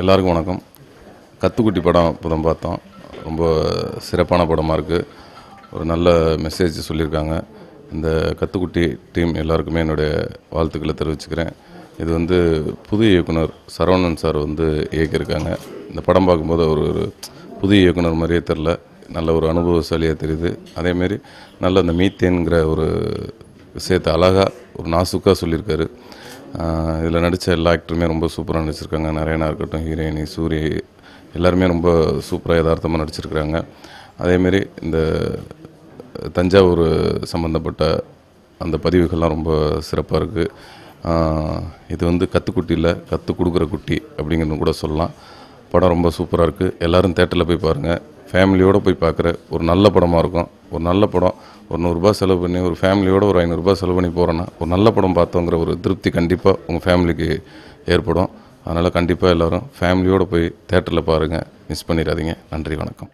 எல்லாருக்கும் வணக்கம். கத்துக்குட்டி படம் இப்போதான் பார்த்தோம். ரொம்ப சிறப்பான படமாக இருக்குது. ஒரு நல்ல மெசேஜ் சொல்லியிருக்காங்க. இந்த கத்துக்குட்டி டீம் எல்லாருக்குமே என்னுடைய வாழ்த்துக்களை தெரிவிச்சுக்கிறேன். இது புது இயக்குனர் சரவணன் சார் இயக்கியிருக்காங்க. இந்த படம் பார்க்கும்போது ஒரு புது இயக்குனர் மாதிரியே தெரில, நல்ல ஒரு அனுபவசாலியாக தெரியுது. அதேமாரி நல்ல அந்த மீத்தேன்கிற ஒரு விஷயத்தை அழகாக ஒரு நாசுக்காக சொல்லியிருக்காரு. இதில் நடித்த எல்லா ஆக்டருமே ரொம்ப சூப்பராக நடிச்சிருக்காங்க. நரேனா இருக்கட்டும், ஹீரோயினி சூரி, எல்லாருமே ரொம்ப சூப்பராக யதார்த்தமாக நடிச்சிருக்கிறாங்க. அதேமாரி இந்த தஞ்சாவூர் சம்மந்தப்பட்ட அந்த பதிவுகள்லாம் ரொம்ப சிறப்பாக இருக்குது. இது கத்துக்குட்டி இல்லை, கற்றுக் கொடுக்குற குட்டி அப்படிங்கிறது கூட சொல்லலாம். படம் ரொம்ப சூப்பராக இருக்குது. எல்லோரும் தேட்டரில் போய் பாருங்கள். ஃபேமிலியோடு போய் பார்க்குற ஒரு நல்ல படமாக இருக்கும். ஒரு நல்ல படம், ஒரு ₹100 செலவு பண்ணி ஒரு ஃபேமிலியோடு ஒரு ₹500 செலவு பண்ணி போகிறோன்னா ஒரு நல்ல படம் பார்த்தோங்கிற ஒரு திருப்தி கண்டிப்பாக உங்கள் ஃபேமிலிக்கு ஏற்படும். அதனால் கண்டிப்பாக எல்லோரும் ஃபேமிலியோடு போய் தேட்டரில் பாருங்கள். மிஸ் பண்ணிடாதீங்க. நன்றி, வணக்கம்.